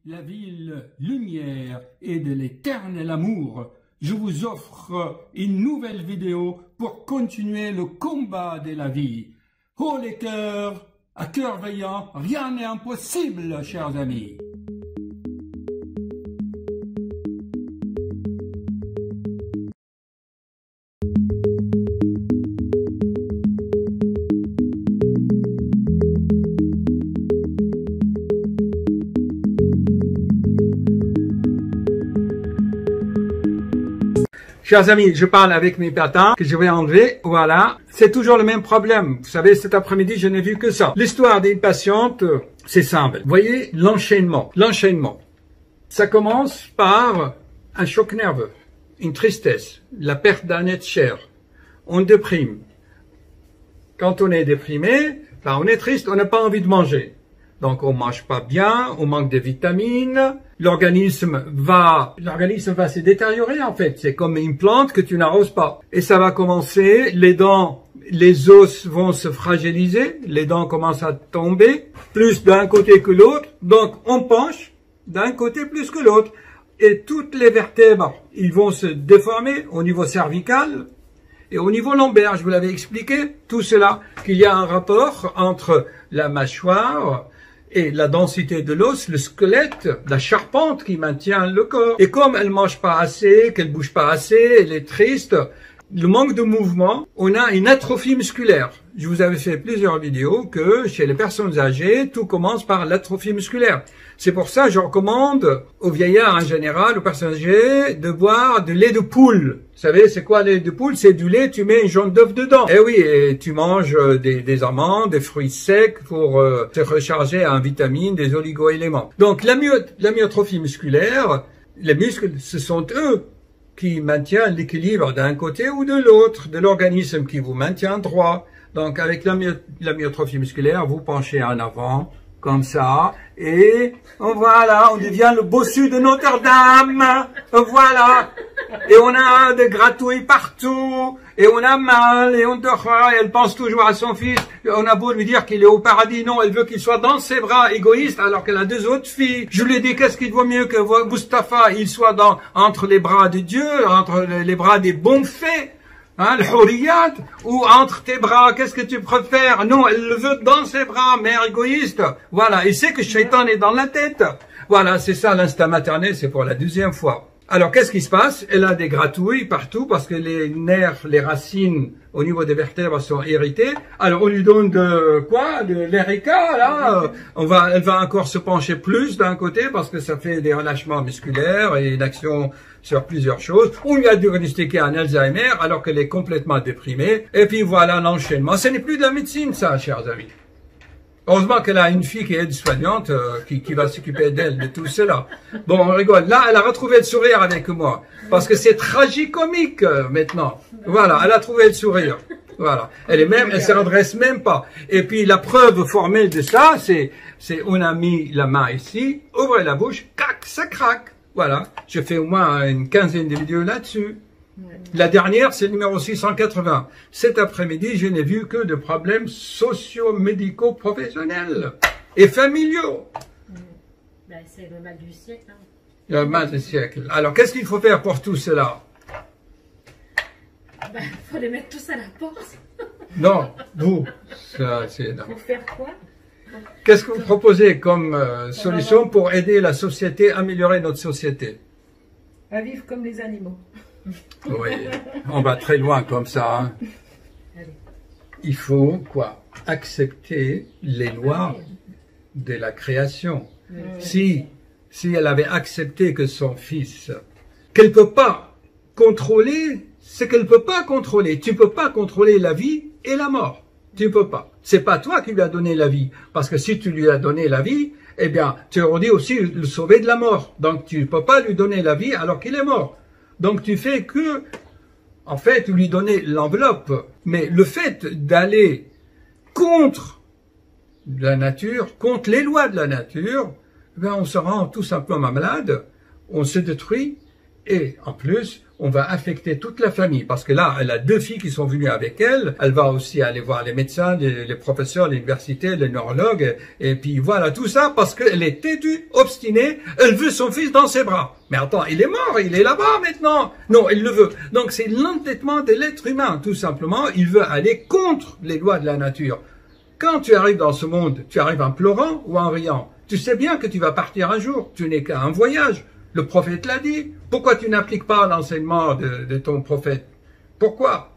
la ville lumière et de l'éternel amour, je vous offre une nouvelle vidéo pour continuer le combat de la vie. Oh les cœurs, à cœur veillant, rien n'est impossible, chers amis. Chers amis, je parle avec mes patins que je vais enlever. Voilà. C'est toujours le même problème. Vous savez, cet après-midi, je n'ai vu que ça. L'histoire d'une patiente, c'est simple. Vous voyez l'enchaînement. L'enchaînement. Ça commence par un choc nerveux, une tristesse, la perte d'un être cher. On déprime. Quand on est déprimé, on est triste, on n'a pas envie de manger. Donc on mange pas bien, on manque de vitamines, l'organisme va se détériorer en fait. C'est comme une plante que tu n'arroses pas. Et ça va commencer, les dents, les os vont se fragiliser, les dents commencent à tomber, plus d'un côté que l'autre. Donc on penche d'un côté plus que l'autre. Et toutes les vertèbres, ils vont se déformer au niveau cervical et au niveau lombaire. Je vous l'avais expliqué, tout cela, qu'il y a un rapport entre la mâchoire et la densité de l'os, le squelette, la charpente qui maintient le corps. Et comme elle mange pas assez, qu'elle bouge pas assez, elle est triste, le manque de mouvement, on a une atrophie musculaire. Je vous avais fait plusieurs vidéos que chez les personnes âgées, tout commence par l'atrophie musculaire. C'est pour ça que je recommande aux vieillards en général, aux personnes âgées, de boire du lait de poule. Vous savez, c'est quoi le lait de poule? C'est du lait, tu mets une jaune d'œuf dedans. Eh oui, et tu manges des amandes, des fruits secs pour te recharger en vitamines, des oligo-éléments. Donc la myotrophie musculaire, les muscles, ce sont eux qui maintiennent l'équilibre d'un côté ou de l'autre, de l'organisme qui vous maintient droit. Donc avec la myotrophie musculaire, vous penchez en avant, comme ça, et voilà, on devient le bossu de Notre-Dame, voilà, et on a des gratouilles partout, et on a mal, et on dort, et elle pense toujours à son fils, on a beau lui dire qu'il est au paradis, non, elle veut qu'il soit dans ses bras, égoïste, alors qu'elle a deux autres filles. Je lui ai dit, qu'est-ce qu'il vaut mieux que Mustapha, il soit entre les bras de Dieu, entre les bras des bons faits, hein, le Houriyat, ou entre tes bras, qu'est-ce que tu préfères? Non, elle le veut dans ses bras, mère égoïste. Voilà, il sait que Shaitan est dans la tête. Voilà, c'est ça l'instinct maternel, c'est pour la deuxième fois. Alors, qu'est-ce qui se passe? Elle a des gratouilles partout parce que les nerfs, les racines au niveau des vertèbres sont irritées. Alors, on lui donne de quoi? De l'Erica, là. Elle va encore se pencher plus d'un côté parce que ça fait des relâchements musculaires et une action sur plusieurs choses. On lui a diagnostiqué un Alzheimer alors qu'elle est complètement déprimée. Et puis voilà l'enchaînement. Ce n'est plus de la médecine, ça, chers amis. Heureusement qu'elle a une fille qui est aide-soignante, qui va s'occuper d'elle, de tout cela. Bon, on rigole. Là, elle a retrouvé le sourire avec moi. Parce que c'est tragicomique, maintenant. Voilà, elle a trouvé le sourire. Voilà. Elle se redresse même pas. Et puis, la preuve formelle de ça, c'est, on a mis la main ici, ouvrez la bouche, cac, ça craque. Voilà. Je fais au moins une quinzaine de vidéos là-dessus. La dernière, c'est le numéro 680. Cet après-midi, je n'ai vu que de problèmes socio-médicaux professionnels et familiaux. Ben, c'est le mal du siècle. Hein. Le mal du siècle. Alors, qu'est-ce qu'il faut faire pour tout cela? Ben, faut les mettre tous à la porte. Non, vous. Ça, c'est non. Pour faire quoi? Qu'est-ce que vous proposez comme solution pour aider la société, améliorer notre société? À vivre comme les animaux. Oui, on va très loin comme ça. Hein. Il faut quoi? Accepter les lois de la création. Si elle avait accepté que son fils, qu'elle peut pas contrôler, c'est qu'elle peut pas contrôler. Tu peux pas contrôler la vie et la mort. Tu peux pas. C'est pas toi qui lui as donné la vie. Parce que si tu lui as donné la vie, eh bien, tu aurais dû aussi le sauver de la mort. Donc, tu peux pas lui donner la vie alors qu'il est mort. Donc, tu fais que, en fait, lui donner l'enveloppe. Mais le fait d'aller contre la nature, contre les lois de la nature, eh bien, on se rend tout simplement malade, on se détruit, et en plus, on va affecter toute la famille. Parce que là, elle a 2 filles qui sont venues avec elle. Elle va aussi aller voir les médecins, les professeurs, l'université, les neurologues. Et puis voilà, tout ça parce qu'elle est têtue, obstinée. Elle veut son fils dans ses bras. Mais attends, il est mort, il est là-bas maintenant. Non, elle le veut. Donc c'est l'entêtement de l'être humain, tout simplement. Il veut aller contre les lois de la nature. Quand tu arrives dans ce monde, tu arrives en pleurant ou en riant. Tu sais bien que tu vas partir un jour. Tu n'es qu'à un voyage. Le prophète l'a dit. Pourquoi tu n'appliques pas l'enseignement de ton prophète? Pourquoi?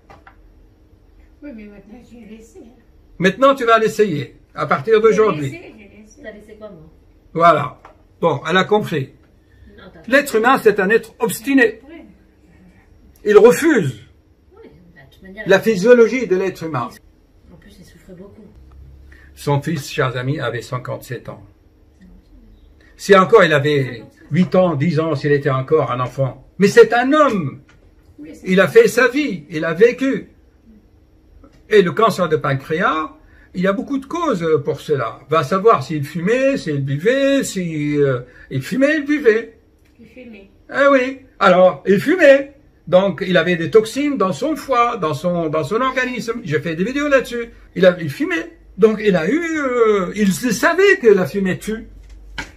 Oui, mais maintenant, je vais laisser. Maintenant, tu vas l'essayer. À partir d'aujourd'hui. T'as laissé quoi, moi? Voilà. Bon, elle a compris. L'être humain, c'est un être obstiné. Il refuse Oui, bah, de toute manière, la physiologie de l'être humain. en plus, il souffrait beaucoup. Son fils, chers amis, avait 57 ans. Si encore il avait 8 ans, 10 ans, s'il était encore un enfant. Mais c'est un homme. Il a fait sa vie, il a vécu. Et le cancer de pancréas, il y a beaucoup de causes pour cela. Va savoir s'il fumait, s'il buvait, il fumait, il buvait. Il fumait. Eh oui. Alors, il fumait. Donc, il avait des toxines dans son foie, dans son organisme. J'ai fait des vidéos là-dessus. Il fumait. Donc, il savait que la fumée tue.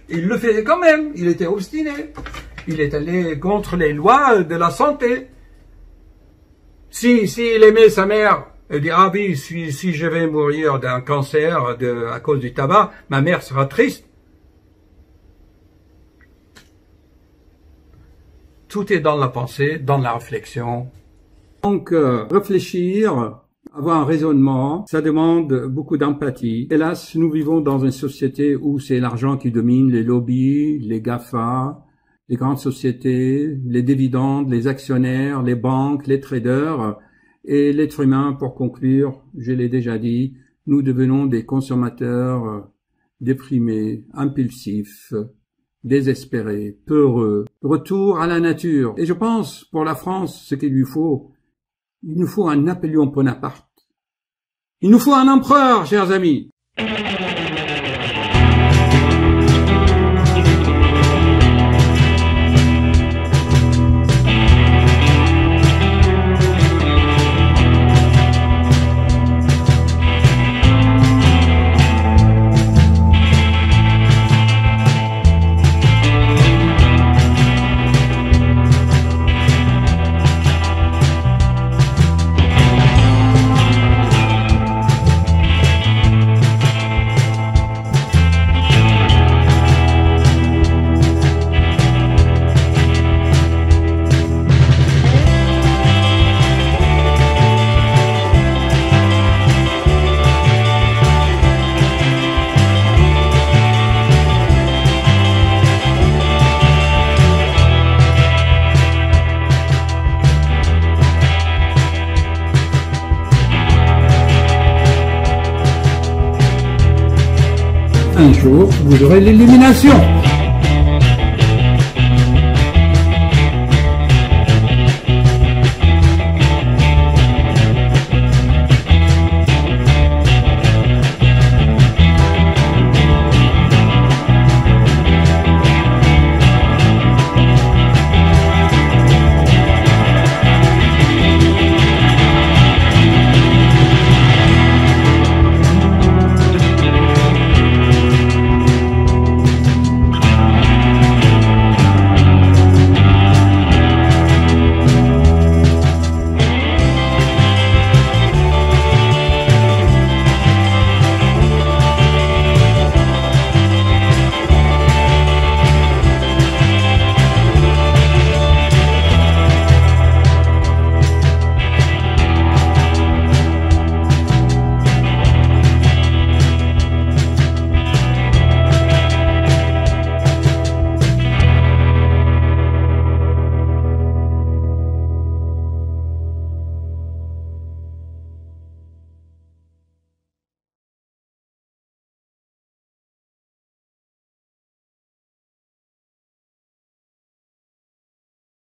Il le faisait quand même. Il était obstiné. Il est allé contre les lois de la santé. S'il aimait sa mère, il dit, ah oui, si je vais mourir d'un cancer à cause du tabac, ma mère sera triste. Tout est dans la pensée, dans la réflexion. Donc, réfléchir, avoir un raisonnement, ça demande beaucoup d'empathie. Hélas, nous vivons dans une société où c'est l'argent qui domine, les lobbies, les GAFA, les grandes sociétés, les dividendes, les actionnaires, les banques, les traders. Et l'être humain, pour conclure, je l'ai déjà dit, nous devenons des consommateurs déprimés, impulsifs, désespérés, peureux. Retour à la nature. Et je pense, pour la France, ce qu'il nous faut un Napoléon Bonaparte. Il nous faut un empereur, chers amis. Un jour, vous aurez l'illumination.